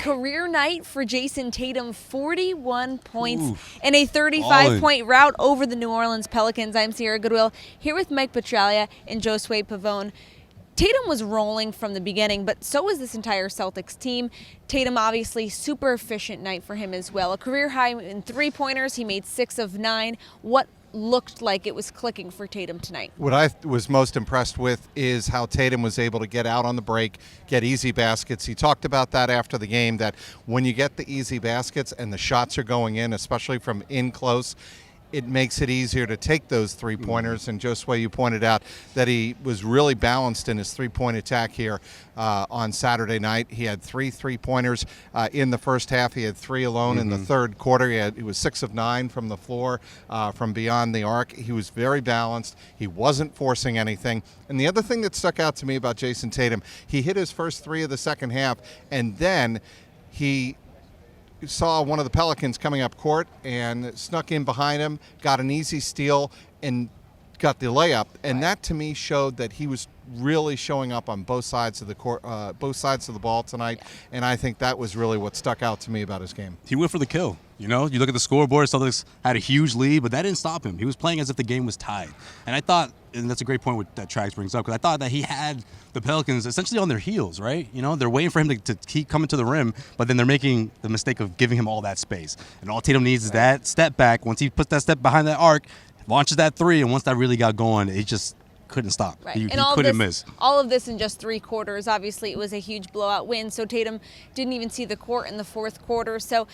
career night for Jayson Tatum, 41 points and a 35-point rout over the New Orleans Pelicans. I'm Sierra Goodwill here with Mike Petraglia and Josue Pavon. Tatum was rolling from the beginning, but so was this entire Celtics team. Tatum, obviously, super efficient night for him as well. A career high in three-pointers. He made 6 of 9. What looked like it was clicking for Tatum tonight? What I was most impressed with is how Tatum was able to get out on the break, get easy baskets. He talked about that after the game, that when you get the easy baskets and the shots are going in, especially from in close, it makes it easier to take those three-pointers. And Josue, you pointed out that he was really balanced in his three-point attack here on Saturday night. He had 3 3-pointers in the first half. He had 3 alone in the third quarter. He was 6 of 9 from the floor, from beyond the arc. He was very balanced. He wasn't forcing anything. And the other thing that stuck out to me about Jayson Tatum, he hit his first 3 of the second half, and then he saw one of the Pelicans coming up court and snuck in behind him, got an easy steal, and got the layup. And that, to me, showed that he was really showing up on both sides of the court, both sides of the ball tonight. And I think that was really what stuck out to me about his game. He went for the kill. You know, you look at the scoreboard, Celtics had a huge lead, but that didn't stop him. He was playing as if the game was tied. And I thought, and that's a great point that Trax brings up, because I thought that he had the Pelicans essentially on their heels, right? You know, they're waiting for him to keep coming to the rim, but then they're making the mistake of giving him all that space. And all Tatum needs is that step back. Once he puts that step behind that arc, launches that 3, and once that really got going, it just couldn't stop. Right. He and couldn't miss. All of this in just 3 quarters. Obviously, it was a huge blowout win, so Tatum didn't even see the court in the fourth quarter. So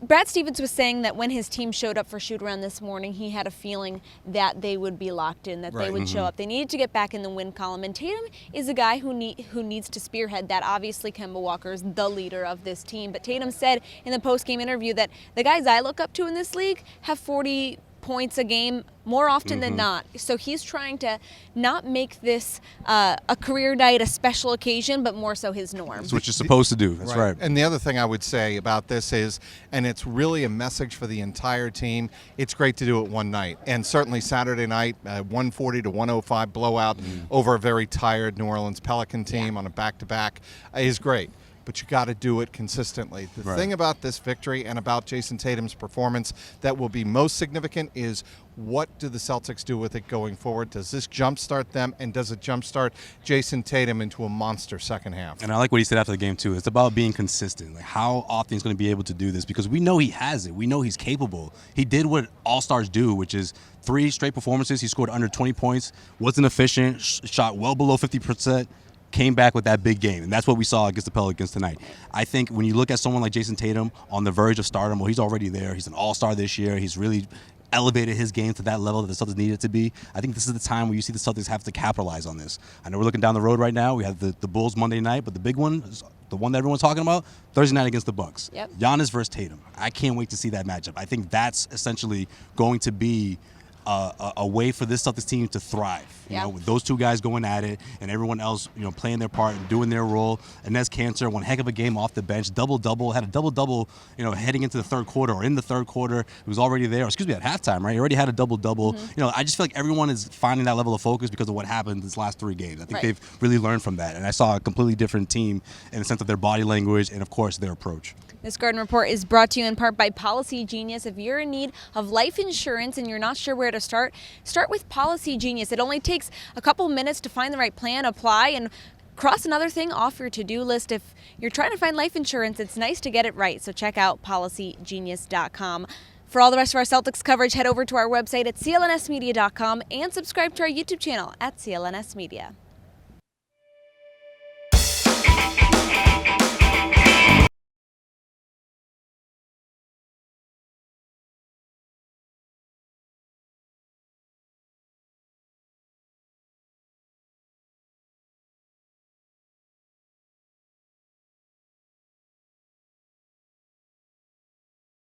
Brad Stevens was saying that when his team showed up for shoot-around this morning, he had a feeling that they would be locked in, that they would show up. They needed to get back in the win column, and Tatum is a guy who needs to spearhead that. Obviously, Kemba Walker is the leader of this team, but Tatum said in the post-game interview that the guys I look up to in this league have 40 points a game more often than not. So he's trying to not make this a career night, a special occasion, but more so his norm. That's what you're supposed to do. That's right. And the other thing I would say about this is, and it's really a message for the entire team, it's great to do it one night. And certainly Saturday night, 140 to 105 blowout over a very tired New Orleans Pelican team on a back-to-back is great. But you got to do it consistently. The thing about this victory and about Jayson Tatum's performance that will be most significant is, what do the Celtics do with it going forward? Does this jumpstart them, and does it jumpstart Jayson Tatum into a monster second half? And I like what he said after the game, too. It's about being consistent. Like, how often he's going to be able to do this, because we know he has it. We know he's capable. He did what all-stars do, which is 3 straight performances. He scored under 20 points, wasn't efficient, shot well below 50%. Came back with that big game, and that's what we saw against the Pelicans tonight. I think when you look at someone like Jayson Tatum on the verge of stardom, well, he's already there. He's an all-star this year. He's really elevated his game to that level that the Celtics needed it to be. I think this is the time where you see the Celtics have to capitalize on this. I know we're looking down the road right now. We have the Bulls Monday night, but the big one, the one that everyone's talking about, Thursday night against the Bucks. Giannis versus Tatum. I can't wait to see that matchup. I think that's essentially going to be a way for this Celtics team to thrive. You know, with those 2 guys going at it and everyone else, you know, playing their part and doing their role. Enes Kanter, one heck of a game off the bench, double-double, had a double-double, you know, heading into the third quarter or in the third quarter. He was already there, at halftime, right? He already had a double-double. You know, I just feel like everyone is finding that level of focus because of what happened this last 3 games. I think they've really learned from that. And I saw a completely different team in the sense of their body language and, of course, their approach. This Garden Report is brought to you in part by Policy Genius. If you're in need of life insurance and you're not sure where to start with Policy Genius. It only takes a couple minutes to find the right plan, apply, and cross another thing off your to-do list. If you're trying to find life insurance, it's nice to get it right. So check out policygenius.com. For all the rest of our Celtics coverage, head over to our website at clnsmedia.com and subscribe to our YouTube channel at CLNS Media.